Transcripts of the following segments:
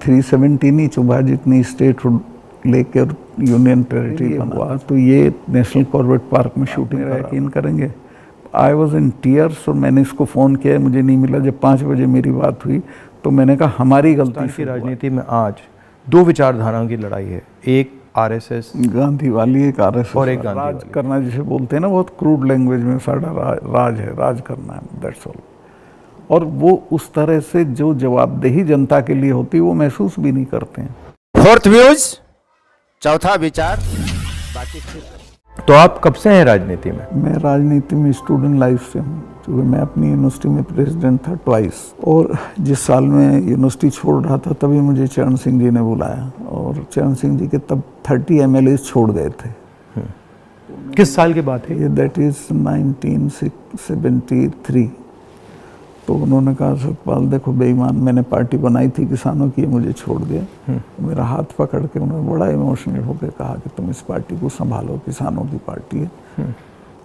370 नहीं चुभा जितनी स्टेटहुड लेकर यूनियन टेरिटरी बना। तो ये नेशनल कॉर्बेट पार्क में शूटिंग यकीन करेंगे, आई वॉज इन टीयर्स और मैंने इसको फ़ोन किया, मुझे नहीं मिला। जब 5 बजे मेरी बात हुई तो मैंने कहा हमारी गलती से। राजनीति में आज 2 विचारधाराओं की लड़ाई है, एक आरएसएस गांधी वाली, एक आरएसएस और एक गांधी राज वाली। करना जिसे बोलते हैं ना, बहुत क्रूड लैंग्वेज में साड़ा राज है, राज करना है, दैट्स ऑल। और वो उस तरह से जो जवाबदेही जनता के लिए होती है वो महसूस भी नहीं करते हैं। 4th व्यूज, चौथा विचार। तो आप कब से हैं राजनीति में? मैं राजनीति में स्टूडेंट लाइफ से हूँ, क्योंकि मैं अपनी यूनिवर्सिटी में प्रेसिडेंट था ट्वाइस। और जिस साल मैं यूनिवर्सिटी छोड़ रहा था तभी मुझे चरण सिंह जी ने बुलाया, और चरण सिंह जी के तब 30 MLA छोड़ गए थे। किस साल की बात है? ये दैट इज 1973। तो उन्होंने कहा सतपाल देखो बेईमान, मैंने पार्टी बनाई थी किसानों की, मुझे छोड़ दिया। मेरा हाथ पकड़ के उन्होंने बड़ा इमोशनल होकर कहा कि तुम इस पार्टी को संभालो, किसानों की पार्टी है,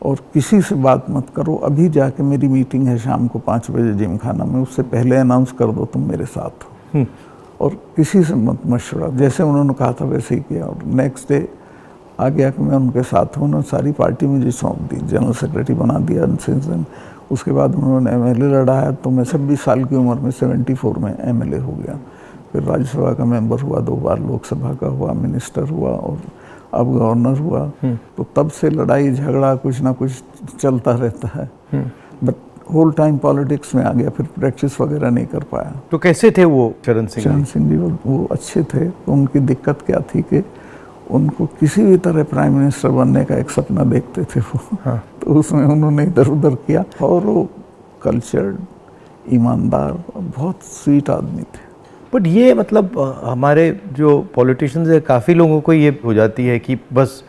और किसी से बात मत करो। अभी जाके मेरी मीटिंग है शाम को 5 बजे जिम खाना में, उससे पहले अनाउंस कर दो तुम मेरे साथ हो, और किसी से मत मशवरा। जैसे उन्होंने कहा था वैसे ही किया, और नेक्स्ट डे आ गया कि मैं उनके साथ हूँ। उन्होंने सारी पार्टी मुझे सौंप दी, जनरल सेक्रेटरी बना दिया। उसके बाद उन्होंने MLA लड़ाया, तो मैं 26 साल की उम्र में 74 में MLA हो गया। फिर राज्यसभा का मेंबर हुआ, 2 बार लोकसभा का हुआ, मिनिस्टर हुआ, और अब गवर्नर हुआ। तो तब से लड़ाई झगड़ा कुछ ना कुछ चलता रहता है। बट होल टाइम पॉलिटिक्स में आ गया, फिर प्रैक्टिस वगैरह नहीं कर पाया। तो कैसे थे वो चरण सिंह? चरण सिंह जी वो अच्छे थे। तो उनकी दिक्कत क्या थी कि उनको किसी भी तरह प्राइम मिनिस्टर बनने का एक सपना देखते थे वो। हाँ। तो उसमें उन्होंने इधर उधर किया, और वो कल्चर्ड, ईमानदार, बहुत स्वीट आदमी थे। बट ये मतलब हमारे जो पॉलिटिशियंस है, काफ़ी लोगों को ये हो जाती है कि बस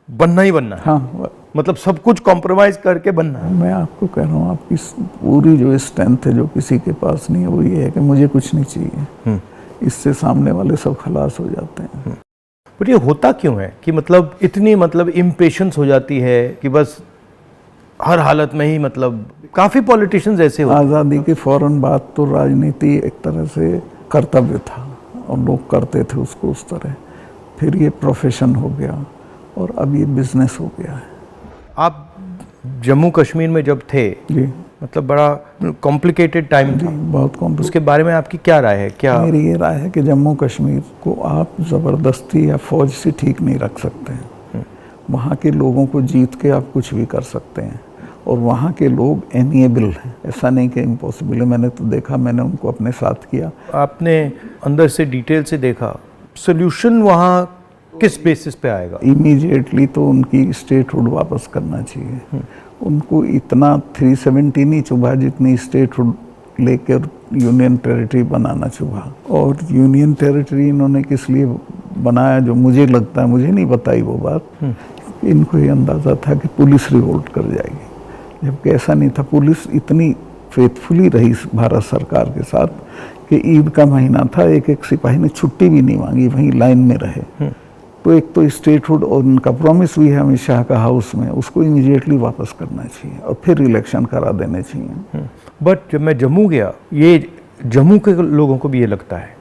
बनना ही बनना है। हाँ, मतलब सब कुछ कॉम्प्रोमाइज़ करके बनना है। मैं आपको कह रहा हूँ, आपकी पूरी जो स्ट्रेंथ है जो किसी के पास नहीं है, वो ये है कि मुझे कुछ नहीं चाहिए। इससे सामने वाले सब खलास हो जाते हैं। बट ये होता क्यों है कि मतलब इतनी मतलब इम्पेशंस हो जाती है कि बस हर हालत में ही, मतलब काफ़ी पॉलिटिशियंस ऐसे होते हैं। आज़ादी के फौरन बाद तो राजनीति एक तरह से कर्तव्य था, और लोग करते थे उसको उस तरह। फिर ये प्रोफेशन हो गया, और अब ये बिजनेस हो गया है। आप जम्मू कश्मीर में जब थे, जी, मतलब बड़ा कॉम्प्लिकेटेड टाइम था, बहुत कॉम्प्लिकेटेड। उसके बारे में आपकी क्या राय है? क्या मेरी ये राय है कि जम्मू कश्मीर को आप ज़बरदस्ती या फौज से ठीक नहीं रख सकते हैं। वहाँ के लोगों को जीत के आप कुछ भी कर सकते हैं, और वहाँ के लोग एमिएबल हैं। ऐसा नहीं कि इम्पॉसिबल है, मैंने तो देखा, मैंने उनको अपने साथ किया। आपने अंदर से डिटेल से देखा, सोल्यूशन वहाँ किस बेसिस पे आएगा? इमीडिएटली तो उनकी स्टेटहुड वापस करना चाहिए। उनको इतना 370 नहीं चुभा जितनी स्टेटहुड लेकर यूनियन टेरिटरी बनाना चुभा। और यूनियन टेरिटरी इन्होंने किस लिए बनाया, जो मुझे लगता है, मुझे नहीं बताई वो बात, इनको ये अंदाज़ा था कि पुलिस रिवोल्ट कर जाएगी, जबकि ऐसा नहीं था। पुलिस इतनी फेथफुली रही भारत सरकार के साथ कि ईद का महीना था, एक एक सिपाही ने छुट्टी भी नहीं मांगी, वहीं लाइन में रहे। तो एक तो स्टेटहुड, और उनका प्रॉमिस भी है अमित शाह का हाउस में, उसको इमीडिएटली वापस करना चाहिए, और फिर इलेक्शन करा देने चाहिए। बट जब मैं जम्मू गया, ये जम्मू के लोगों को भी ये लगता है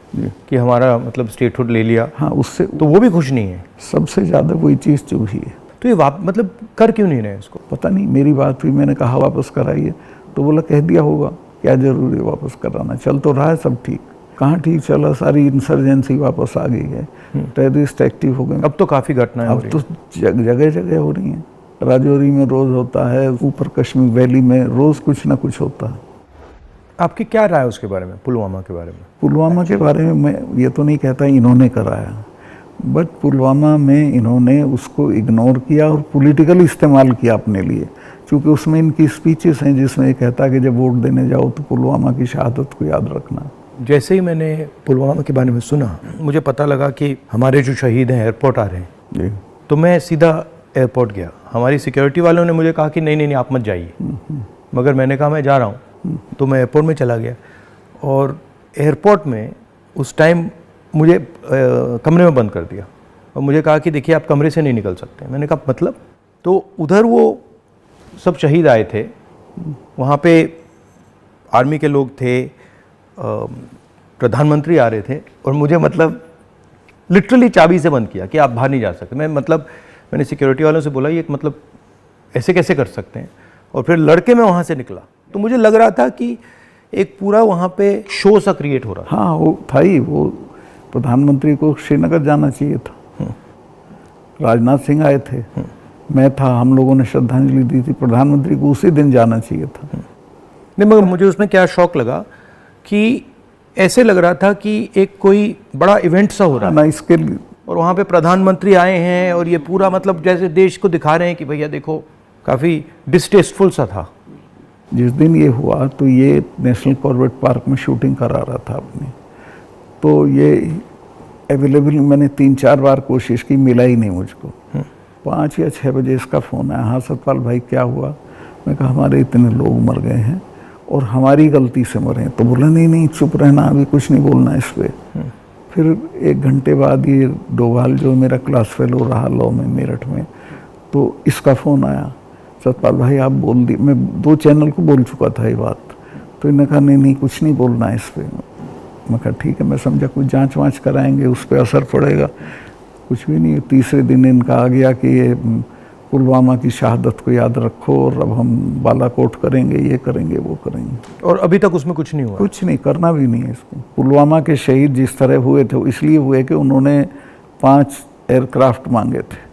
कि हमारा मतलब स्टेटहुड ले लिया। हाँ, उससे तो वो भी खुश नहीं है। सबसे ज़्यादा वही चीज़ चुभी है। तो ये मतलब कर क्यों नहीं रहे इसको? पता नहीं, मेरी बात हुई, मैंने कहा वापस कराइए, तो बोला कह दिया होगा, क्या जरूरी है वापस कराना, चल तो रहा है सब ठीक। कहाँ ठीक चला, सारी इंसर्जेंसी वापस आ गई है, टेररिस्ट एक्टिव हो गए। अब तो काफ़ी घटनाएं अब तो जगह जगह हो रही हैं। राजौरी में रोज़ होता है, ऊपर कश्मीर वैली में रोज़ कुछ ना कुछ होता है। आपकी क्या राय है उसके बारे में, पुलवामा के बारे में? पुलवामा के बारे में मैं ये तो नहीं कहता इन्होंने कराया, बट पुलवामा में इन्होंने उसको इग्नोर किया और पॉलिटिकल इस्तेमाल किया अपने लिए, क्योंकि उसमें इनकी स्पीचेस हैं जिसमें ये कहता है कि जब वोट देने जाओ तो पुलवामा की शहादत को याद रखना। जैसे ही मैंने पुलवामा के बारे में सुना, मुझे पता लगा कि हमारे जो शहीद हैं एयरपोर्ट आ रहे हैं जी। तो मैं सीधा एयरपोर्ट गया। हमारी सिक्योरिटी वालों ने मुझे कहा कि नहीं नहीं आप मत जाइए, मगर मैंने कहा मैं जा रहा हूँ। तो मैं एयरपोर्ट में चला गया, और एयरपोर्ट में उस टाइम मुझे कमरे में बंद कर दिया, और मुझे कहा कि देखिए आप कमरे से नहीं निकल सकते। मैंने कहा मतलब? तो उधर वो सब शहीद आए थे, वहाँ पे आर्मी के लोग थे, प्रधानमंत्री आ रहे थे और मुझे मतलब लिटरली चाबी से बंद किया कि आप बाहर नहीं जा सकते। मैंने सिक्योरिटी वालों से बोला ये मतलब ऐसे कैसे कर सकते हैं, और फिर लड़के मैं वहाँ से निकला तो मुझे लग रहा था कि एक पूरा वहाँ पे शो सा क्रिएट हो रहा था। हाँ वो था ही, वो प्रधानमंत्री को श्रीनगर जाना चाहिए था, राजनाथ सिंह आए थे, मैं था, हम लोगों ने श्रद्धांजलि दी थी, प्रधानमंत्री को उसी दिन जाना चाहिए था। नहीं मगर मुझे उसमें क्या शौक लगा कि ऐसे लग रहा था कि एक कोई बड़ा इवेंट सा हो रहा है ना इसके लिए, और वहाँ पे प्रधानमंत्री आए हैं और ये पूरा मतलब जैसे देश को दिखा रहे हैं कि भैया देखो, काफ़ी डिस्टेस्टफुल सा था। जिस दिन ये हुआ तो ये नेशनल कॉर्बेट पार्क में शूटिंग करा रहा था अपनी, तो ये अवेलेबल मैंने 3-4 बार कोशिश की, मिला ही नहीं मुझको। 5 या 6 बजे इसका फ़ोन आया, हाँ सतपाल भाई क्या हुआ? मैं कहा हमारे इतने लोग मर गए हैं और हमारी गलती से मरे हैं। तो बोला नहीं चुप रहना, अभी कुछ नहीं बोलना इस पर। फिर 1 घंटे बाद ये डोभाल जो मेरा क्लास फेलो रहा लॉ में मेरठ में, तो इसका फ़ोन आया, सतपाल भाई आप बोल दी। मैं 2 चैनल को बोल चुका था ये बात, तो इन्होंने कहा नहीं कुछ नहीं बोलना है इस पर। मैं कहा ठीक है, मैं समझा कुछ जांच वाँच कराएंगे, उस पर असर पड़ेगा। कुछ भी नहीं। तीसरे दिन इनका आ गया कि ये पुलवामा की शहादत को याद रखो और अब हम बालाकोट करेंगे, ये करेंगे, वो करेंगे। और अभी तक उसमें कुछ नहीं हुआ? कुछ नहीं, करना भी नहीं है इसको। पुलवामा के शहीद जिस तरह हुए थे इसलिए हुए कि उन्होंने 5 एयरक्राफ्ट मांगे थे।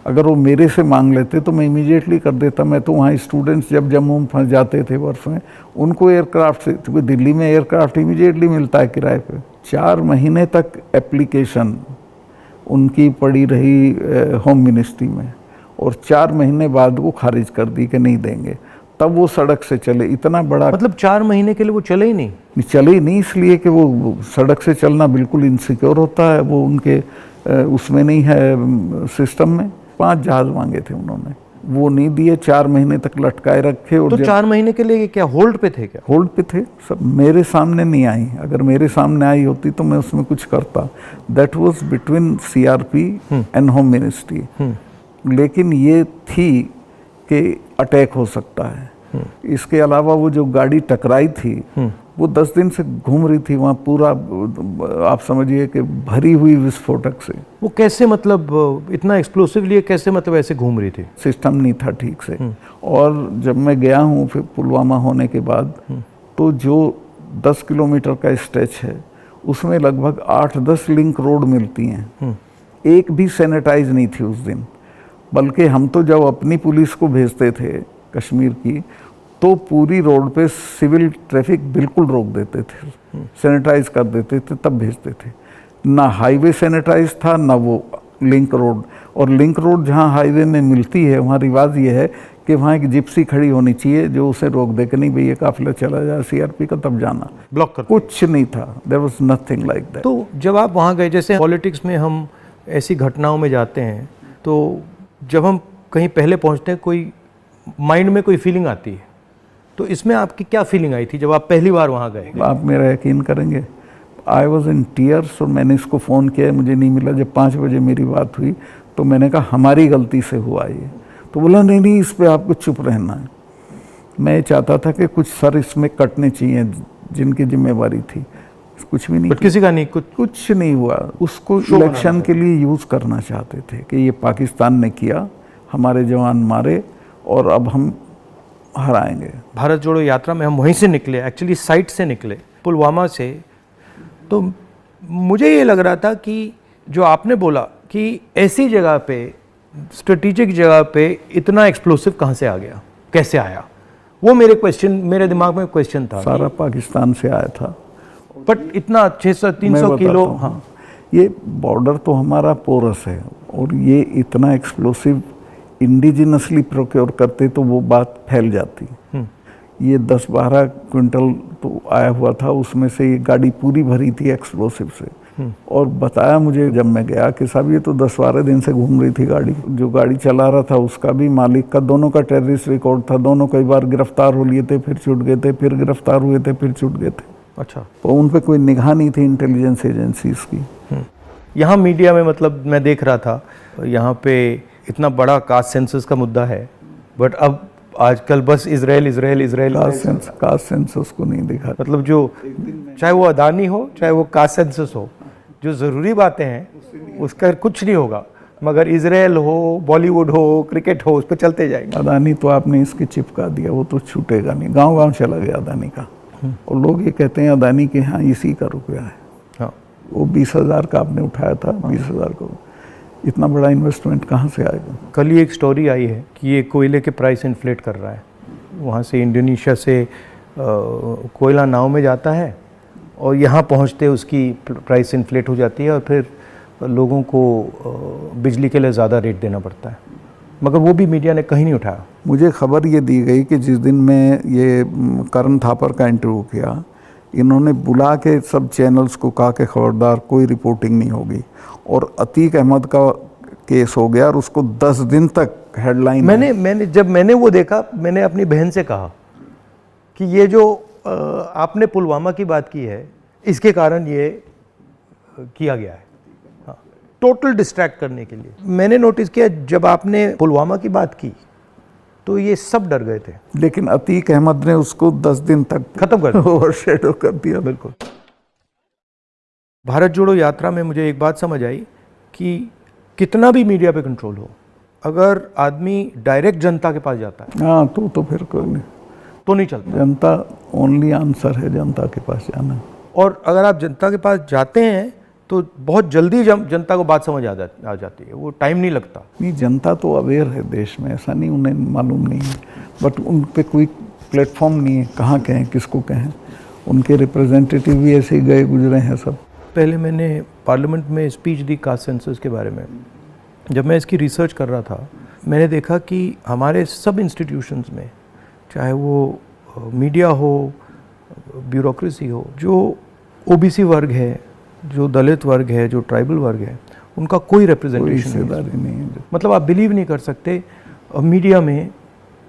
अगर वो मेरे से मांग लेते तो मैं इमीडिएटली कर देता। मैं तो वहाँ स्टूडेंट्स जब जम्मू में फंस जाते थे बर्फ में, उनको एयरक्राफ्ट से, क्योंकि दिल्ली में एयरक्राफ्ट इमीडिएटली मिलता है किराए पे। 4 महीने तक एप्लीकेशन उनकी पड़ी रही होम मिनिस्ट्री में, और 4 महीने बाद वो खारिज कर दी कि नहीं देंगे। तब वो सड़क से चले। इतना बड़ा मतलब 4 महीने के लिए वो चले ही नहीं? चले ही नहीं, इसलिए कि वो सड़क से चलना बिल्कुल इनसिक्योर होता है, वो उनके उसमें नहीं है सिस्टम में। 5 जहाज मांगे थे उन्होंने, वो नहीं दिए, 4 महीने तक लटकाए रखे। और तो 4 महीने के लिए क्या होल्ड पे थे क्या? होल्ड पे थे सब, मेरे सामने नहीं आई। अगर मेरे सामने आई होती तो मैं उसमें कुछ करता। That was between CRP and home ministry. लेकिन ये थी कि अटैक हो सकता है। इसके अलावा वो जो गाड़ी टकराई थी वो 10 दिन से घूम रही थी वहाँ, पूरा आप समझिए कि भरी हुई विस्फोटक से। वो कैसे मतलब इतना एक्सप्लोसिवली कैसे मतलब ऐसे घूम रही थी? सिस्टम नहीं था ठीक से। और जब मैं गया हूँ फिर पुलवामा होने के बाद, तो जो 10 किलोमीटर का स्ट्रेच है उसमें लगभग 8-10 लिंक रोड मिलती हैं। एक भी सैनिटाइज नहीं थी उस दिन। बल्कि हम तो जब अपनी पुलिस को भेजते थे कश्मीर की, तो पूरी रोड पे सिविल ट्रैफिक बिल्कुल रोक देते थे, सैनिटाइज कर देते थे, तब भेजते थे। ना हाईवे सैनिटाइज था, ना वो लिंक रोड। और लिंक रोड जहाँ हाईवे में मिलती है वहाँ रिवाज ये है कि वहाँ एक जिप्सी खड़ी होनी चाहिए जो उसे रोक दे कि नहीं भैया काफिला चला जाए सीआरपी का, तब जाना। ब्लॉक कर कुछ नहीं था, there was nothing like that. तो जब आप वहाँ गए, जैसे पॉलिटिक्स में हम ऐसी घटनाओं में जाते हैं, तो जब हम कहीं पहले पहुँचते हैं कोई माइंड में कोई फीलिंग आती है, तो इसमें आपकी क्या फीलिंग आई थी जब आप पहली बार वहाँ गए? आप मेरा यकीन करेंगे, आई वॉज इन टीयर्स। और मैंने इसको फ़ोन किया, मुझे नहीं मिला। जब 5 बजे मेरी बात हुई तो मैंने कहा हमारी गलती से हुआ ये। तो बोला नहीं इस पर आपको चुप रहना है। मैं चाहता था कि कुछ सर इसमें कटने चाहिए जिनकी जिम्मेवारी थी। कुछ भी नहीं, किसी का नहीं, कुछ नहीं हुआ। उसको इलेक्शन के लिए यूज़ करना चाहते थे कि ये पाकिस्तान ने किया, हमारे जवान मारे और अब हम हराएंगे। भारत जोड़ो यात्रा में हम वहीं से निकले, एक्चुअली साइट से निकले, पुलवामा से। तो मुझे ये लग रहा था कि जो आपने बोला कि ऐसी जगह पे, स्ट्रेटेजिक जगह पे इतना एक्सप्लोसिव कहाँ से आ गया, कैसे आया, वो मेरे दिमाग में क्वेश्चन था। सारा पाकिस्तान से आया था, बट इतना 600-300 किलो। हाँ, ये बॉर्डर तो हमारा पोरस है, और ये इतना एक्सप्लोसिव इंडिजिनसली प्रोक्योर करते तो वो बात फैल जाती। ये 10-12 क्विंटल तो आया हुआ था, उसमें से ये गाड़ी पूरी भरी थी एक्सप्लोसिव से। और बताया मुझे जब मैं गया कि साहब ये तो 10-12 दिन से घूम रही थी गाड़ी। जो गाड़ी चला रहा था उसका भी, मालिक का, दोनों का टेररिस्ट रिकॉर्ड था। दोनों कई बार गिरफ्तार हो लिए थे, फिर छूट गए थे, फिर गिरफ्तार हुए थे, फिर छूट गए थे। अच्छा, तो उन पर कोई निगाह नहीं थी इंटेलिजेंस एजेंसीज की। यहाँ मीडिया में मतलब मैं देख रहा था, यहाँ पे इतना बड़ा कास्ट सेंसस का मुद्दा है, बट अब आजकल बस Israel Israel Israel, caste census को नहीं दिखा। मतलब जो चाहे वो अदानी हो चाहे वो कास्ट सेंसस हो, जो ज़रूरी बातें हैं उसका कुछ नहीं होगा, मगर इजराइल हो, बॉलीवुड हो, क्रिकेट हो, उस पर चलते जाएंगे। अदानी तो आपने इसके चिपका दिया, वो तो छूटेगा नहीं, गांव गांव चला गया अदानी का। और लोग ये कहते हैं अदानी के यहाँ इसी का रुपया है। हाँ, वो 20,000 का आपने उठाया था, 20,000 को इतना बड़ा इन्वेस्टमेंट कहाँ से आएगा? कल ही एक स्टोरी आई है कि ये कोयले के प्राइस इन्फ्लेट कर रहा है। वहाँ से इंडोनेशिया से कोयला नाव में जाता है और यहाँ पहुँचते उसकी प्राइस इन्फ्लेट हो जाती है और फिर लोगों को बिजली के लिए ज़्यादा रेट देना पड़ता है, मगर वो भी मीडिया ने कहीं नहीं उठाया। मुझे खबर ये दी गई कि जिस दिन मैं ये करण थापर का इंटरव्यू किया, इन्होंने बुला के सब चैनल्स को कहा कि खबरदार कोई रिपोर्टिंग नहीं होगी, और अतीक अहमद का केस हो गया और उसको 10 दिन तक हेडलाइन। जब मैंने वो देखा, मैंने अपनी बहन से कहा कि ये जो आपने पुलवामा की बात की है, इसके कारण ये किया गया है, हाँ, टोटल डिस्ट्रैक्ट करने के लिए। मैंने नोटिस किया जब आपने पुलवामा की बात की तो ये सब डर गए थे, लेकिन अतीक अहमद ने उसको 10 दिन तक खत्म कर दिया, ओवरशैडो कर दिया। बिल्कुल। भारत जोड़ो यात्रा में मुझे एक बात समझ आई कि कितना भी मीडिया पे कंट्रोल हो, अगर आदमी डायरेक्ट जनता के पास जाता है, हाँ, तो फिर कोई नहीं, तो नहीं चलता। जनता ओनली आंसर है, जनता के पास जाना। और अगर आप जनता के पास जाते हैं तो बहुत जल्दी जनता को बात समझ आ जाती है, वो टाइम नहीं लगता। नहीं, जनता तो अवेयर है देश में, ऐसा नहीं उन्हें मालूम नहीं है, बट उन पे कोई प्लेटफॉर्म नहीं है, कहाँ कहें, किसको कहें। उनके रिप्रेजेंटेटिव भी ऐसे ही गए गुजरे हैं सब। पहले मैंने पार्लियामेंट में स्पीच दी कास्ट सेंसस के बारे में। जब मैं इसकी रिसर्च कर रहा था, मैंने देखा कि हमारे सब इंस्टीट्यूशंस में, चाहे वो मीडिया हो, ब्यूरोक्रेसी हो, जो ओबीसी वर्ग है, जो दलित वर्ग है, जो ट्राइबल वर्ग है, उनका कोई रिप्रेजेंटेशन नहीं है। मतलब आप बिलीव नहीं कर सकते, मीडिया में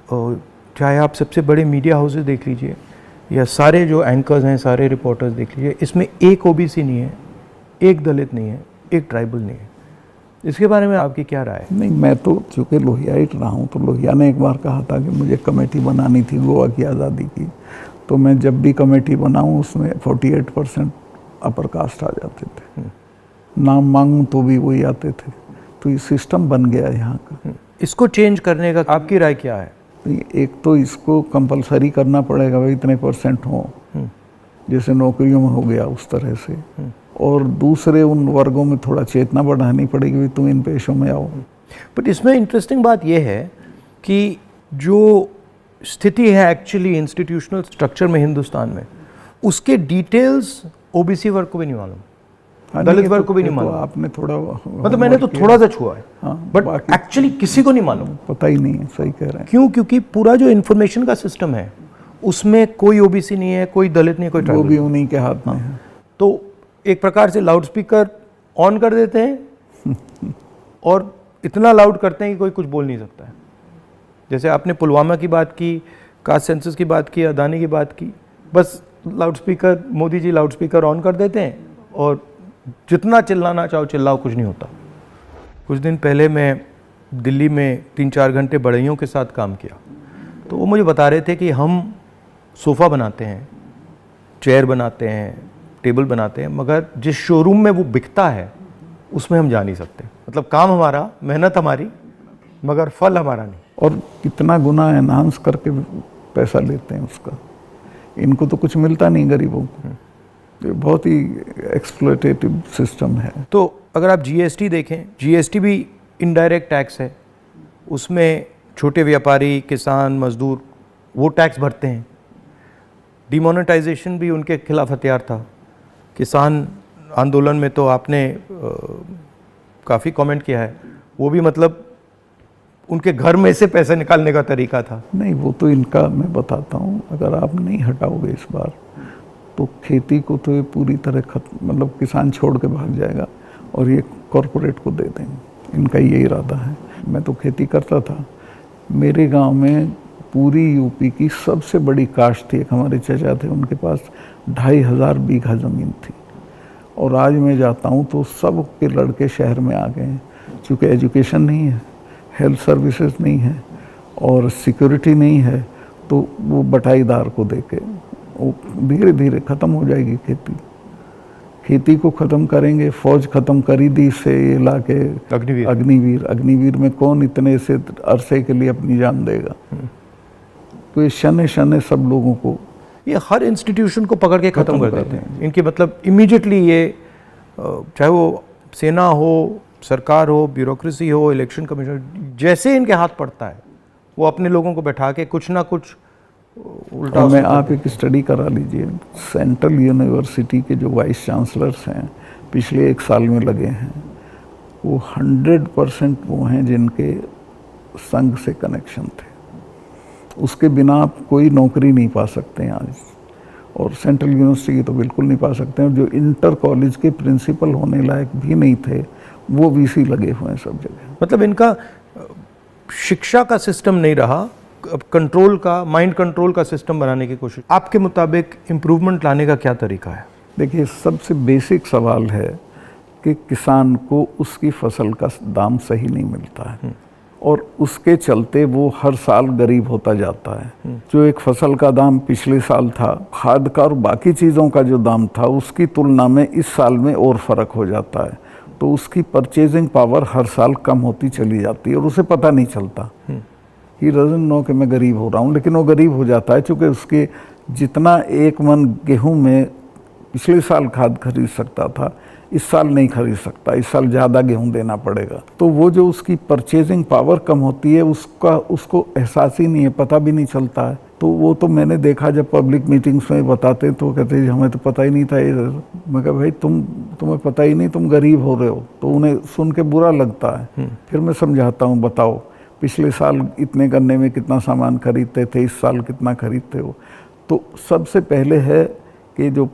चाहे आप सबसे बड़े मीडिया हाउसेस देख लीजिए या सारे जो एंकर्स हैं, सारे रिपोर्टर्स देख लीजिए, इसमें एक ओबीसी नहीं है, एक दलित नहीं है, एक ट्राइबल नहीं है। इसके बारे में आपकी क्या राय है? नहीं, मैं तो चूँकि लोहियाइट रहा हूँ, तो लोहिया ने एक बार कहा था कि मुझे कमेटी बनानी थी गोवा की आज़ादी की, तो मैं जब भी कमेटी बनाऊँ उसमें 48% अपर कास्ट आ जाते थे, नाम मांगूं तो भी वही आते थे। तो ये सिस्टम बन गया है यहाँ का। इसको चेंज करने का आपकी राय क्या है? एक तो इसको कंपलसरी करना पड़ेगा, भाई इतने % हो, जैसे नौकरियों में हो गया उस तरह से। और दूसरे उन वर्गों में थोड़ा चेतना बढ़ानी पड़ेगी, भाई तुम इन पेशों में आओ। बट इसमें इंटरेस्टिंग बात यह है कि जो स्थिति है एक्चुअली इंस्टीट्यूशनल स्ट्रक्चर में हिंदुस्तान में, उसके डिटेल्स ओबीसी वर्ग को भी नहीं मालूम, दलित वर्ग को भी नहीं मालूम। आपने थोड़ा, मतलब मैंने तो थोड़ा सा छुआ है, बट एक्चुअली किसी को नहीं मालूम, पता ही नहीं है। सही कह रहे हैं। क्यों? क्योंकि पूरा जो इन्फॉर्मेशन का सिस्टम है उसमें कोई ओबीसी नहीं है, कोई दलित नहीं, कोई ट्राइबल, वो भी उन्हीं के हाथ में है। तो एक प्रकार से लाउड स्पीकर ऑन कर देते हैं और इतना लाउड करते हैं कि कोई कुछ बोल नहीं सकता है। जैसे आपने पुलवामा की बात की, कास्ट सेंसस की बात की, अदानी की बात की, बस loud speaker, Modi ji loud speaker on कर देते हैं और जितना चिल्लाना चाहो चिल्लाओ, कुछ नहीं होता। कुछ दिन पहले मैं दिल्ली में 3-4 घंटे बढ़इयों के साथ काम किया, तो वो मुझे बता रहे थे कि हम सोफ़ा बनाते हैं, चेयर बनाते हैं, टेबल बनाते हैं, मगर जिस शोरूम में वो बिकता है उसमें हम जा नहीं सकते। मतलब काम हमारा, मेहनत हमारी, मगर फल हमारा नहीं। और कितना गुना एनहांस करके पैसा लेते हैं उसका। इनको तो कुछ मिलता नहीं गरीबों को। ये बहुत ही एक्सप्लॉयटेटिव सिस्टम है। तो अगर आप जीएसटी देखें, जीएसटी भी इनडायरेक्ट टैक्स है, उसमें छोटे व्यापारी, किसान, मजदूर वो टैक्स भरते हैं। डिमोनेटाइजेशन भी उनके खिलाफ हथियार था। किसान आंदोलन में तो आपने काफ़ी कमेंट किया है, वो भी मतलब उनके घर में से पैसे निकालने का तरीका था। नहीं, वो तो इनका मैं बताता हूँ, अगर आप नहीं हटाओगे इस बार तो खेती को तो ये पूरी तरह खत्म, मतलब किसान छोड़ के भाग जाएगा और ये कॉरपोरेट को दे देंगे। इनका ये इरादा है। मैं तो खेती करता था, मेरे गांव में पूरी यूपी की सबसे बड़ी काश्त थी। एक हमारे चचा थे, उनके पास 2500 बीघा ज़मीन थी, और आज मैं जाता हूँ तो सब के लड़के शहर में आ गए हैं, चूँकि एजुकेशन नहीं है, हेल्थ सर्विसेज नहीं है, और सिक्योरिटी नहीं है तो वो बटाईदार को देके वो धीरे धीरे ख़त्म हो जाएगी खेती। खेती को ख़त्म करेंगे, फौज ख़त्म करी दी से ये ला के अग्निवीर में कौन इतने से अरसे के लिए अपनी जान देगा। तो ये शने शने सब लोगों को, ये हर इंस्टीट्यूशन को पकड़ के ख़त्म कर देते हैं। इनकी मतलब इमीडिएटली ये चाहे वो सेना हो, सरकार हो, ब्यूरोक्रेसी हो, इलेक्शन कमीशन, जैसे इनके हाथ पड़ता है वो अपने लोगों को बैठा के कुछ ना कुछ उल्टा। मैं आप एक स्टडी करा लीजिए, सेंट्रल यूनिवर्सिटी के जो वाइस चांसलर्स हैं पिछले 1 साल में लगे हैं, वो 100% वो हैं जिनके संघ से कनेक्शन थे। उसके बिना आप कोई नौकरी नहीं पा सकते हैं आज, और सेंट्रल यूनिवर्सिटी की तो बिल्कुल नहीं पा सकते हैं। जो इंटर कॉलेज के प्रिंसिपल होने लायक भी नहीं थे वो वीसी लगे हुए हैं सब जगह। मतलब इनका शिक्षा का सिस्टम नहीं रहा, अब कंट्रोल का, माइंड कंट्रोल का सिस्टम बनाने की कोशिश। आपके मुताबिक इम्प्रूवमेंट लाने का क्या तरीका है? देखिए, सबसे बेसिक सवाल है कि किसान को उसकी फसल का दाम सही नहीं मिलता है और उसके चलते वो हर साल गरीब होता जाता है। जो एक फसल का दाम पिछले साल था, खाद का और बाकी चीज़ों का जो दाम था, उसकी तुलना में इस साल में और फ़र्क हो जाता है। तो उसकी परचेजिंग पावर हर साल कम होती चली जाती है और उसे पता नहीं चलता। ही डजंट नो कि मैं गरीब हो रहा हूँ, लेकिन वो गरीब हो जाता है क्योंकि उसके जितना 1 मन गेहूं में पिछले साल खाद खरीद सकता था, इस साल नहीं खरीद सकता, इस साल ज़्यादा गेहूं देना पड़ेगा। तो वो जो उसकी परचेजिंग पावर कम होती है उसको एहसास ही नहीं है, पता भी नहीं चलता है। तो वो तो मैंने देखा जब पब्लिक मीटिंग्स में बताते तो कहते हैं हमें तो पता ही नहीं था ये। मैं कहा भाई तुम्हें पता ही नहीं, तुम गरीब हो रहे हो। तो उन्हें सुन के बुरा लगता है। फिर मैं समझाता हूँ, बताओ पिछले साल इतने गन्ने में कितना सामान खरीदते थे, इस साल कितना खरीदते हो। तो सबसे पहले है कि जो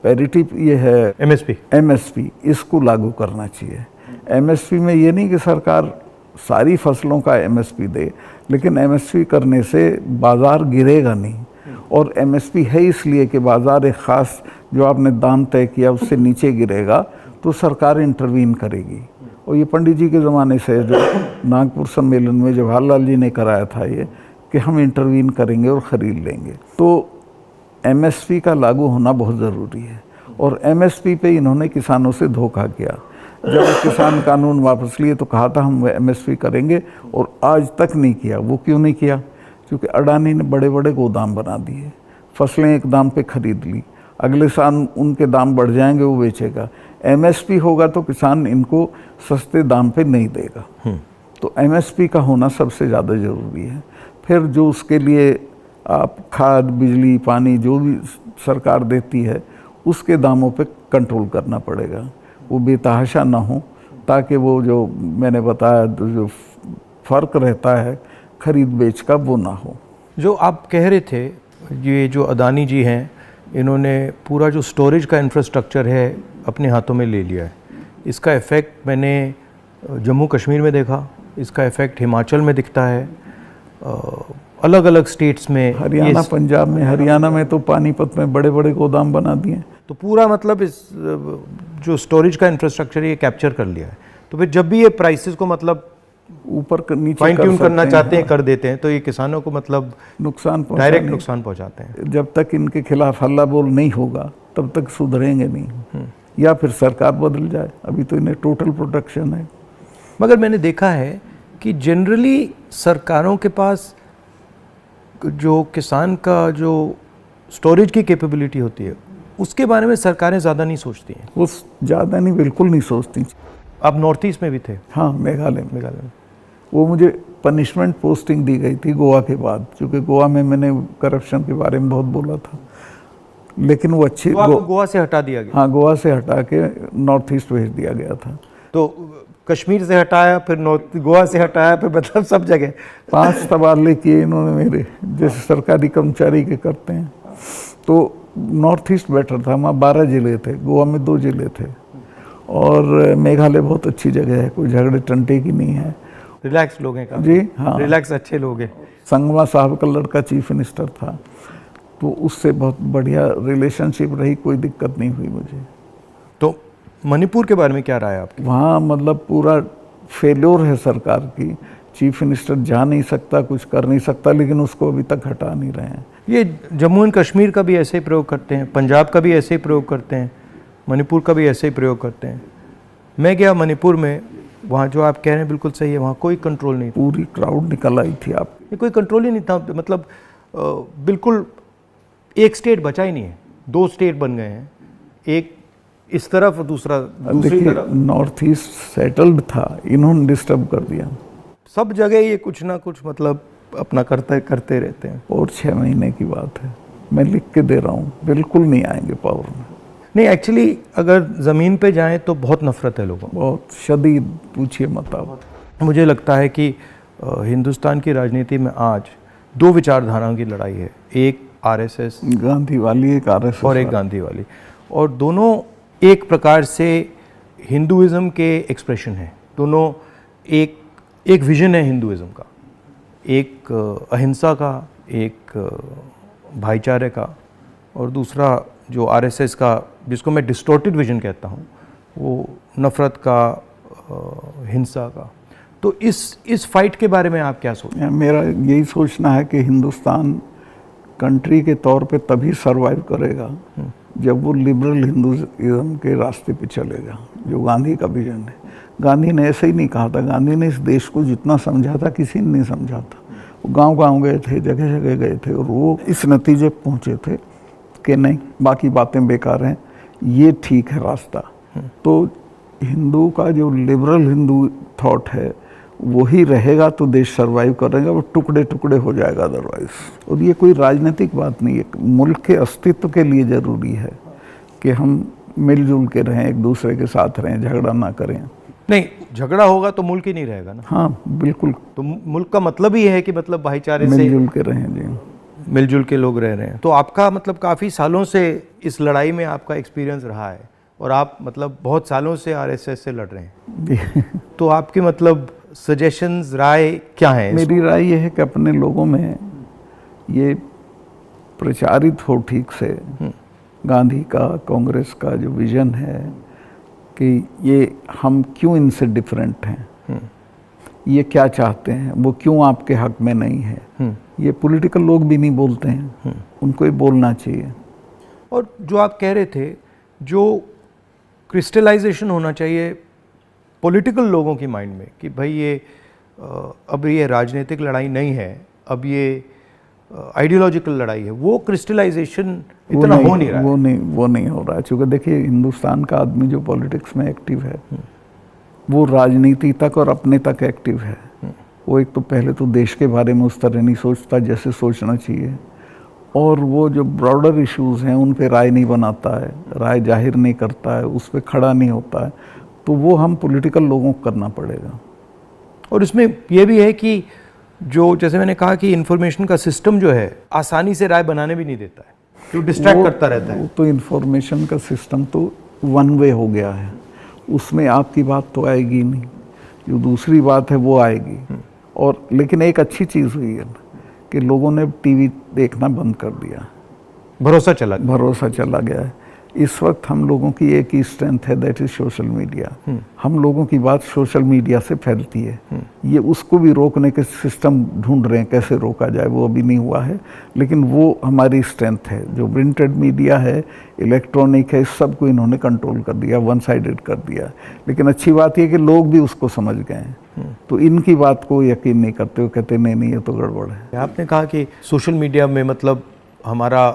पैरिटी ये है एमएसपी, इसको लागू करना चाहिए। एमएसपी में ये नहीं कि सरकार सारी फसलों का एमएसपी दे, लेकिन एमएसपी करने से बाज़ार गिरेगा नहीं। और एमएसपी है इसलिए कि बाज़ार एक ख़ास जो आपने दाम तय किया उससे नीचे गिरेगा तो सरकार इंटरवीन करेगी। और ये पंडित जी के ज़माने से जो नागपुर सम्मेलन में जवाहरलाल जी ने कराया था ये कि हम इंटरवीन करेंगे और ख़रीद लेंगे। तो एमएसपी का लागू होना बहुत ज़रूरी है। और एमएसपी पे इन्होंने किसानों से धोखा किया। जब किसान कानून वापस लिए तो कहा था हम एमएसपी करेंगे, और आज तक नहीं किया। वो क्यों नहीं किया? क्योंकि अडानी ने बड़े बड़े गोदाम बना दिए, फसलें एक दाम पे खरीद ली, अगले साल उनके दाम बढ़ जाएंगे, वो बेचेगा। एमएसपी होगा तो किसान इनको सस्ते दाम पे नहीं देगा। तो एमएसपी का होना सबसे ज़्यादा ज़रूरी है। फिर जो उसके लिए आप खाद, बिजली, पानी जो भी सरकार देती है उसके दामों पे कंट्रोल करना पड़ेगा, वो बेतहाशा ना हो, ताकि वो जो मैंने बताया जो फ़र्क रहता है खरीद बेच का वो ना हो। जो आप कह रहे थे, ये जो अदानी जी हैं, इन्होंने पूरा जो स्टोरेज का इंफ्रास्ट्रक्चर है अपने हाथों में ले लिया है। इसका इफ़ेक्ट मैंने जम्मू कश्मीर में देखा, इसका इफ़ेक्ट हिमाचल में दिखता है, अलग अलग स्टेट्स में, हरियाणा, पंजाब में। हरियाणा में तो पानीपत में बड़े बड़े गोदाम बना दिए। तो पूरा मतलब इस जो स्टोरेज का इंफ्रास्ट्रक्चर ये कैप्चर कर लिया है। तो फिर जब भी ये प्राइसेस को मतलब ऊपर नीचे फाइन ट्यून करना चाहते हैं, कर देते हैं, तो ये किसानों को मतलब नुकसान, डायरेक्ट नुकसान पहुंचाते हैं। जब तक इनके खिलाफ हल्ला बोल नहीं होगा तब तक सुधरेंगे नहीं, या फिर सरकार बदल जाए। अभी तो इन्हें टोटल प्रोटेक्शन है। मगर मैंने देखा है कि जनरली सरकारों के पास जो किसान का जो स्टोरेज की कैपेबिलिटी होती है उसके बारे में सरकारें ज़्यादा नहीं सोचती हैं। वो ज़्यादा नहीं, बिल्कुल नहीं सोचती। आप नॉर्थ ईस्ट में भी थे? हाँ, मेघालय में। वो मुझे पनिशमेंट पोस्टिंग दी गई थी गोवा के बाद, क्योंकि गोवा में मैंने करप्शन के बारे में बहुत बोला था। लेकिन वो अच्छी गोवा से हटा दिया गया। हाँ, गोवा से हटा के नॉर्थ ईस्ट भेज दिया गया था। तो कश्मीर से हटाया, फिर नॉर्थ, गोवा से हटाया, फिर मतलब सब जगह 5 तबादले किए इन्होंने मेरे, जैसे सरकारी कर्मचारी के करते हैं। तो नॉर्थ ईस्ट बेटर था, वहाँ 12 ज़िले थे, गोवा में 2 ज़िले थे। और मेघालय बहुत अच्छी जगह है, कोई झगड़े टंटे की नहीं है। रिलैक्स लोग हैं जी हाँ, रिलैक्स अच्छे लोग हैं। संगमा साहब का लड़का चीफ मिनिस्टर था, तो उससे बहुत बढ़िया रिलेशनशिप रही, कोई दिक्कत नहीं हुई मुझे। तो मणिपुर के बारे में क्या राय है आपकी? वहाँ मतलब पूरा फेल्योर है सरकार की। चीफ मिनिस्टर जा नहीं सकता, कुछ कर नहीं सकता, लेकिन उसको अभी तक हटा नहीं रहे हैं। ये जम्मू एंड कश्मीर का भी ऐसे ही प्रयोग करते हैं, पंजाब का भी ऐसे ही प्रयोग करते हैं, मणिपुर का भी ऐसे ही प्रयोग करते हैं। मैं गया मणिपुर में, वहाँ जो आप कह रहे हैं बिल्कुल सही है, वहाँ कोई कंट्रोल नहीं था। पूरी क्राउड निकल आई थी आप, ये कोई कंट्रोल ही नहीं था, मतलब बिल्कुल एक स्टेट बचा ही नहीं है, 2 स्टेट बन गए हैं, एक इस तरफ और दूसरा दूसरी देखिए तरफ। नॉर्थ ईस्ट सेटल्ड था, इन्होंने डिस्टर्ब कर दिया। सब जगह ये कुछ ना कुछ मतलब अपना करते रहते हैं। और 6 महीने की बात है, मैं लिख के दे रहा हूँ, बिल्कुल नहीं आएंगे पावर में। नहीं, एक्चुअली अगर ज़मीन पे जाएं तो बहुत नफरत है लोगों को, बहुत शदीद, पूछिए मत आप। मुझे लगता है कि हिंदुस्तान की राजनीति में आज 2 विचारधाराओं की लड़ाई है, एक आरएसएस गांधी वाली, एक आरएसएस और एक गांधी वाली, और दोनों एक प्रकार से हिंदुइज्म के एक्सप्रेशन है। दोनों एक विजन है हिंदुइज्म का, एक अहिंसा का, एक भाईचारे का, और दूसरा जो आरएसएस का, जिसको मैं डिस्टॉर्टेड विजन कहता हूँ, वो नफ़रत का, हिंसा का। तो इस फाइट के बारे में आप क्या सोचते हैं? मेरा यही सोचना है कि हिंदुस्तान कंट्री के तौर पे तभी सरवाइव करेगा जब वो लिबरल हिंदुइज्म के रास्ते पे चलेगा, जो गांधी का विजन है। गांधी ने ऐसे ही नहीं कहा था, गांधी ने इस देश को जितना समझा था किसी ने नहीं समझा था। वो गांव-गांव गए थे, जगह जगह गए थे, और वो इस नतीजे पे पहुँचे थे कि नहीं, बाकी बातें बेकार हैं, ये ठीक है रास्ता। तो हिंदू का जो लिबरल हिंदू थॉट है वही रहेगा तो देश सरवाइव करेगा, वो टुकड़े टुकड़े हो जाएगा अदरवाइज। और ये कोई राजनीतिक बात नहीं है, मुल्क के अस्तित्व के लिए ज़रूरी है कि हम मिलजुल के रहें, एक दूसरे के साथ रहें, झगड़ा ना करें। नहीं, झगड़ा होगा तो मुल्क ही नहीं रहेगा ना। हाँ बिल्कुल, तो मुल्क का मतलब ही है कि मतलब भाईचारे से मिलजुल के रहें जी, मिलजुल के लोग रह रहे हैं। तो आपका मतलब काफ़ी सालों से इस लड़ाई में आपका एक्सपीरियंस रहा है, और आप मतलब बहुत सालों से आरएसएस से लड़ रहे हैं। तो आपके मतलब सजेशंस, राय क्या है? मेरी राय ये है कि अपने लोगों में ये प्रचारित हो ठीक से गांधी का, कांग्रेस का जो विजन है कि ये हम क्यों इनसे डिफरेंट हैं, ये क्या चाहते हैं, वो क्यों आपके हक में नहीं है, ये पॉलिटिकल लोग भी नहीं बोलते हैं, उनको ये बोलना चाहिए। और जो आप कह रहे थे, जो क्रिस्टलाइजेशन होना चाहिए पॉलिटिकल लोगों की माइंड में कि भाई ये अब ये राजनीतिक लड़ाई नहीं है, अब ये आइडियोलॉजिकल लड़ाई है, वो क्रिस्टलाइजेशन इतना हो नहीं रहा है। वो नहीं हो रहा है, क्योंकि देखिए हिंदुस्तान का आदमी जो पॉलिटिक्स में एक्टिव है वो राजनीति तक और अपने तक एक्टिव है। वो एक तो पहले तो देश के बारे में उस तरह नहीं सोचता जैसे सोचना चाहिए, और वो जो ब्रॉडर इश्यूज हैं उन पे राय नहीं बनाता है, राय जाहिर नहीं करता है, उस पर खड़ा नहीं होता है। तो वो हम पॉलिटिकल लोगों को करना पड़ेगा। और इसमें यह भी है कि जो, जैसे मैंने कहा कि इंफॉर्मेशन का सिस्टम जो है आसानी से राय बनाने भी नहीं देता है, जो डिस्ट्रैक्ट करता रहता है। तो इंफॉर्मेशन का सिस्टम तो वन वे हो गया है, उसमें आपकी बात तो आएगी नहीं, जो दूसरी बात है वो आएगी। और लेकिन एक अच्छी चीज़ हुई है कि लोगों ने टीवी देखना बंद कर दिया, भरोसा चला गया है। इस वक्त हम लोगों की एक ही स्ट्रेंथ है, दैट इज सोशल मीडिया। हम लोगों की बात सोशल मीडिया से फैलती है। ये उसको भी रोकने के सिस्टम ढूंढ रहे हैं, कैसे रोका जाए, वो अभी नहीं हुआ है, लेकिन वो हमारी स्ट्रेंथ है। जो प्रिंटेड मीडिया है, इलेक्ट्रॉनिक है, इस सब को इन्होंने कंट्रोल कर दिया, वन साइडेड कर दिया। लेकिन अच्छी बात यह कि लोग भी उसको समझ गए हैं, तो इनकी बात को यकीन नहीं करते, वो कहते नहीं ये तो गड़बड़ है। आपने कहा कि सोशल मीडिया में मतलब हमारा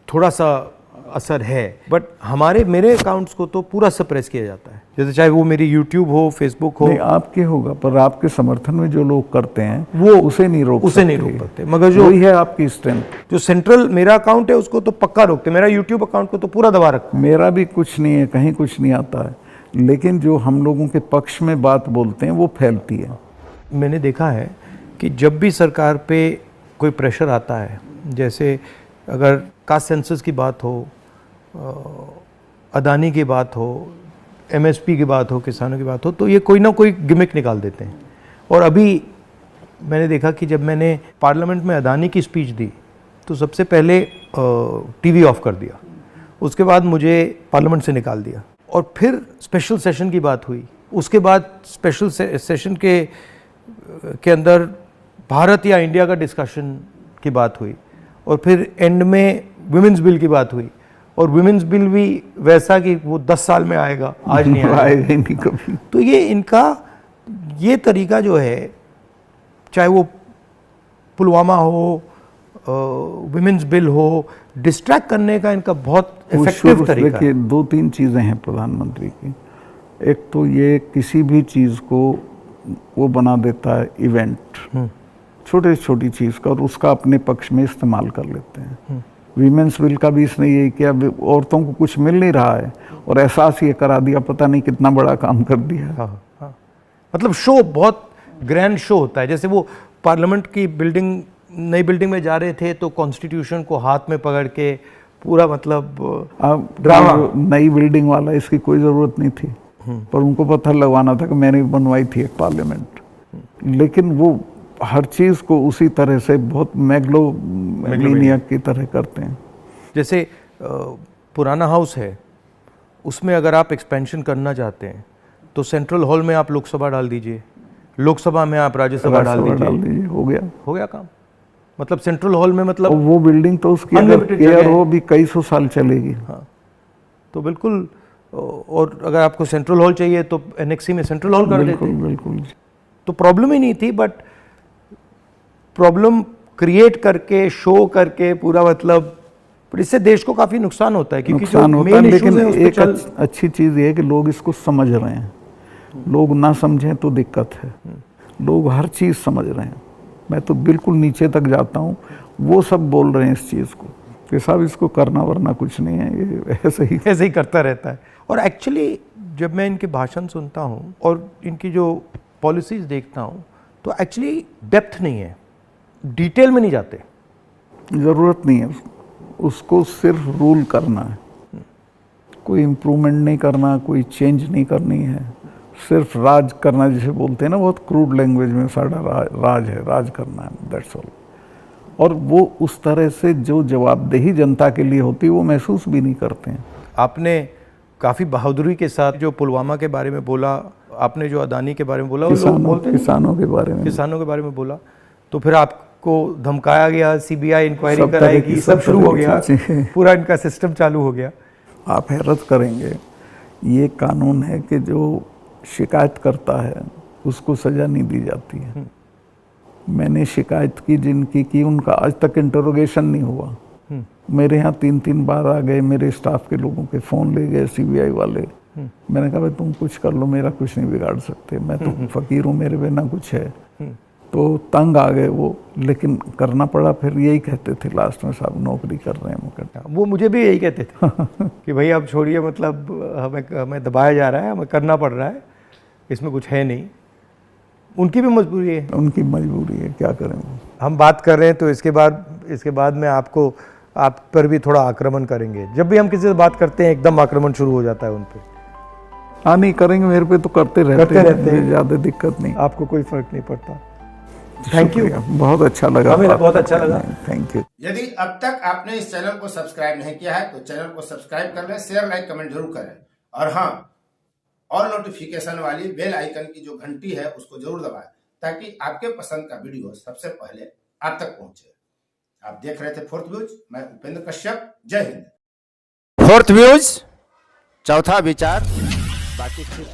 थोड़ा सा असर है, बट मेरे अकाउंट्स को तो पूरा सप्रेस किया जाता है, जैसे चाहे वो मेरी यूट्यूब हो, फेसबुक हो। नहीं, आपके होगा, पर आपके समर्थन में जो लोग करते हैं वो उसे नहीं रोक सकते। मगर जो वही है आपकी स्ट्रेंथ। जो सेंट्रल मेरा अकाउंट है उसको तो पक्का रोकते, मेरा यूट्यूब अकाउंट को तो पूरा दबा रखते। मेरा भी कुछ नहीं है, कहीं कुछ नहीं आता है, लेकिन जो हम लोगों के पक्ष में बात बोलते हैं वो फैलती है। मैंने देखा है कि जब भी सरकार पे कोई प्रेशर आता है, जैसे अगर कास्ट सेंसस की बात हो, अदानी की बात हो, एमएसपी की बात हो, किसानों की बात हो, तो ये कोई ना कोई गिमिक निकाल देते हैं। और अभी मैंने देखा कि जब मैंने पार्लियामेंट में अदानी की स्पीच दी तो सबसे पहले टीवी ऑफ कर दिया, उसके बाद मुझे पार्लियामेंट से निकाल दिया, और फिर स्पेशल सेशन की बात हुई, उसके बाद स्पेशल सेशन के के अंदर भारत या इंडिया का डिस्कशन की बात हुई और फिर एंड में विमेंस बिल की बात हुई और विमेंस बिल भी वैसा कि वो 10 साल में आएगा, आज नहीं आएगा ही नहीं कभी। तो ये इनका ये तरीका जो है, चाहे वो पुलवामा हो, विमेंस बिल हो, डिस्ट्रैक्ट करने का इनका बहुत इफेक्टिव तरीका है। 2-3 चीज़ें हैं प्रधानमंत्री की। एक तो ये किसी भी चीज़ को वो बना देता है इवेंट, छोटे छोटी चीज़ का, और उसका अपने पक्ष में इस्तेमाल कर लेते हैं। वीमेंस बिल का भी इसने यही किया, औरतों को कुछ मिल नहीं रहा है और एहसास ये करा दिया, पता नहीं कितना बड़ा काम कर दिया। हाँ। मतलब शो बहुत ग्रैंड शो होता है। जैसे वो पार्लियामेंट की बिल्डिंग, नई बिल्डिंग में जा रहे थे तो कॉन्स्टिट्यूशन को हाथ में पकड़ के पूरा मतलब ड्रामा। नई बिल्डिंग वाला इसकी कोई ज़रूरत नहीं थी, पर उनको पत्थर लगवाना था कि मैंने बनवाई थी एक पार्लियामेंट। लेकिन वो हर चीज़ को उसी तरह से बहुत मैग्लोनिया की तरह करते हैं। जैसे पुराना हाउस है, उसमें अगर आप एक्सपेंशन करना चाहते हैं तो सेंट्रल हॉल में आप लोकसभा डाल दीजिए, लोकसभा में आप राज्यसभा डाल दीजिए, हो गया काम। मतलब सेंट्रल हॉल में मतलब वो बिल्डिंग तो उसकी अगर केयर हो भी कई सौ साल चलेगी। हाँ, तो बिल्कुल। और अगर आपको सेंट्रल हॉल चाहिए तो एनेक्सी में सेंट्रल हॉल कर देते। बिल्कुल। तो प्रॉब्लम ही नहीं थी, बट प्रॉब्लम क्रिएट करके, शो करके पूरा मतलब, पर इससे देश को काफी नुकसान होता है, क्योंकि नुकसान होता है। लेकिन एक अच्छी चीज़ ये है कि लोग इसको समझ रहे हैं। लोग ना समझें तो दिक्कत है, लोग हर चीज़ समझ रहे हैं। मैं तो बिल्कुल नीचे तक जाता हूँ, वो सब बोल रहे हैं इस चीज़ को कि साहब इसको करना वरना कुछ नहीं है, ये ऐसे ही करता रहता है। और एक्चुअली जब मैं इनके भाषण सुनता हूँ और इनकी जो पॉलिसीज़ देखता हूँ तो एक्चुअली डेप्थ नहीं है, डिटेल में नहीं जाते। ज़रूरत नहीं है उसको सिर्फ रूल करना है, कोई इम्प्रूवमेंट नहीं करना, कोई चेंज नहीं करनी है, सिर्फ राज करना, जिसे बोलते हैं ना बहुत क्रूड लैंग्वेज में, सारा राज है, राज करना है, दैट्स ऑल। और वो उस तरह से जो जवाबदेही जनता के लिए होती है वो महसूस भी नहीं करते हैं। आपने काफ़ी बहादुरी के साथ जो पुलवामा के बारे में बोला, आपने जो अदानी के बारे में बोला, किसानों के बारे में बोला, तो फिर आपको धमकाया गया, सीबीआई इंक्वायरी कराएगी, सब शुरू हो गया, पूरा इनका सिस्टम चालू हो गया। आप हैरत करेंगे, ये कानून है कि जो शिकायत करता है उसको सज़ा नहीं दी जाती है। मैंने शिकायत की जिनकी की, उनका आज तक इंटरोगेशन नहीं हुआ। मेरे यहाँ 3-3 बार आ गए, मेरे स्टाफ के लोगों के फ़ोन ले गए सीबीआई वाले। मैंने कहा भाई तुम कुछ कर लो, मेरा कुछ नहीं बिगाड़ सकते, मैं तो फ़कीर हूँ, मेरे बिना कुछ है। तो तंग आ गए वो, लेकिन करना पड़ा। फिर यही कहते थे लास्ट में, साहब नौकरी कर रहे हैं मुकदमा। वो मुझे भी यही कहते थे कि भाई अब छोड़िए, मतलब हमें दबाया जा रहा है, हमें करना पड़ रहा है, इसमें कुछ है नहीं। उनकी भी मजबूरी है, उनकी मजबूरी है, क्या करें। हम बात कर रहे हैं तो इसके बाद में आप पर भी थोड़ा आक्रमण करेंगे। जब भी हम किसी से बात करते हैं एकदम आक्रमण शुरू हो जाता है उन पर। हाँ, नहीं करेंगे, मेरे पे तो करते रहते हैं, ज़्यादा दिक्कत नहीं, आपको कोई फर्क नहीं पड़ता। थैंक यू, बहुत अच्छा लगा, बहुत अच्छा लगा, थैंक यू। यदि अब तक आपने इस चैनल को सब्सक्राइब नहीं किया है तो चैनल को सब्सक्राइब कर लें, शेयर लाइक कमेंट जरूर करें, और हाँ, और नोटिफिकेशन वाली बेल आइकन की जो घंटी है उसको जरूर दबाएं, ताकि आपके पसंद का वीडियो सबसे पहले आप तक पहुंचे। आप देख रहे थे फोर्थ व्यूज, मैं उपेंद्र कश्यप, जय हिंद। फोर्थ व्यूज, चौथा विचार, बाकी ठीक।